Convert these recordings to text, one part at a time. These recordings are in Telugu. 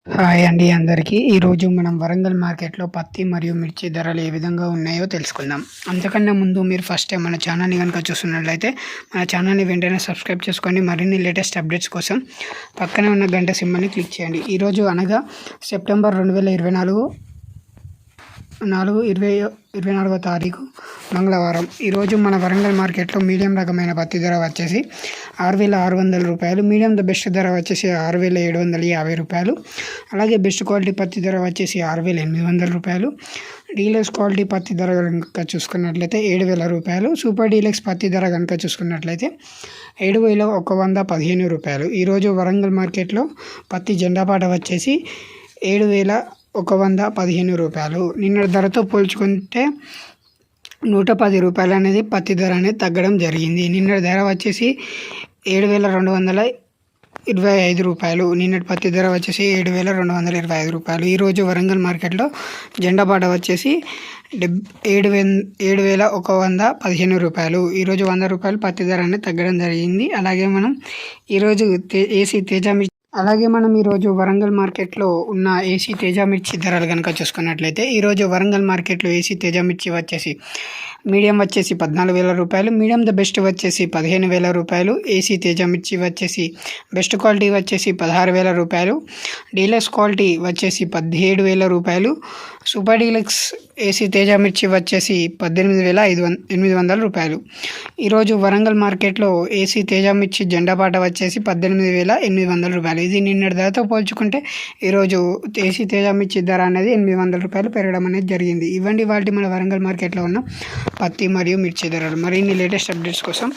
హాయ్ అండి అందరికీ. ఈరోజు మనం వరంగల్ మార్కెట్‌లో పత్తి మరియు మిర్చి ధరలు ఏ విధంగా ఉన్నాయో తెలుసుకుందాం. అంతకన్నా ముందు మీరు ఫస్ట్ టైం మన ఛానల్‌ని గనుక చూస్తున్నట్లయితే మన ఛానల్‌ని వెంటనే సబ్స్క్రైబ్ చేసుకోండి. మరిన్ని లేటెస్ట్ అప్డేట్స్ కోసం పక్కనే ఉన్న గంట సింబల్‌ని క్లిక్ చేయండి. ఈరోజు అనగా సెప్టెంబర్ 2024 24వ తారీఖు మంగళవారం. ఈరోజు మన వరంగల్ మార్కెట్లో మీడియం రకమైన పత్తి ధర వచ్చేసి 6,600 రూపాయలు, మీడియం ద బెస్ట్ ధర వచ్చేసి 6,750 రూపాయలు, అలాగే బెస్ట్ క్వాలిటీ పత్తి ధర వచ్చేసి 6,800 రూపాయలు, డీలక్స్ క్వాలిటీ పత్తి ధర కనుక చూసుకున్నట్లయితే 7,000 రూపాయలు, సూపర్ డీలక్స్ పత్తి ధర కనుక చూసుకున్నట్లయితే 7,115 రూపాయలు. ఈరోజు వరంగల్ మార్కెట్లో పత్తి జెండాపాట వచ్చేసి 7,115 రూపాయలు. నిన్న ధరతో పోల్చుకుంటే 110 రూపాయలు అనేది పత్తి ధర అనేది తగ్గడం జరిగింది. నిన్న ధర వచ్చేసి 7,225 రూపాయలు. నిన్నటి పత్తి ధర వచ్చేసి 7,225 రూపాయలు. ఈరోజు వరంగల్ మార్కెట్లో జెండాపాట వచ్చేసి 7,115 రూపాయలు. ఈరోజు 100 రూపాయలు పత్తి ధర అనేది తగ్గడం జరిగింది. అలాగే మనం ఈరోజు ఈరోజు వరంగల్ మార్కెట్లో ఉన్న ఏసీ తేజ మిర్చి ధరలు కనుక చూసుకున్నట్లయితే ఈరోజు వరంగల్ మార్కెట్లో ఏసీ తేజ మిర్చి వచ్చేసి మీడియం వచ్చేసి 14,000 రూపాయలు, మీడియం ద బెస్ట్ వచ్చేసి 15,000 రూపాయలు, ఏసీ తేజ మిర్చి వచ్చేసి బెస్ట్ క్వాలిటీ వచ్చేసి 16,000 రూపాయలు, డీలక్స్ క్వాలిటీ వచ్చేసి 17,000 రూపాయలు, సూపర్ డీలక్స్ ఏసీ తేజ మిర్చి వచ్చేసి 18,800 రూపాయలు. ఈరోజు వరంగల్ మార్కెట్లో ఏసీ తేజ మిర్చి జెండాపాట వచ్చేసి 18,800 రూపాయలు. ఇది నిన్నటి ధరతో పోల్చుకుంటే ఈరోజు ఏసీ తేజ మిర్చి ధర అనేది 800 రూపాయలు పెరగడం అనేది జరిగింది. ఇవ్వండి వాటి మన వరంగల్ మార్కెట్లో ఉన్న పత్తి మరియు మిర్చి ధరలు. మరిన్ని లేటెస్ట్ అప్డేట్స్ కోసం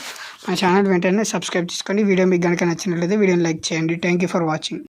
మా ఛానల్ వెంటనే సబ్స్క్రైబ్ చేసుకోండి. వీడియో మీకు కనుక నచ్చినట్లయితే వీడియోని లైక్ చేయండి. Thank you for watching.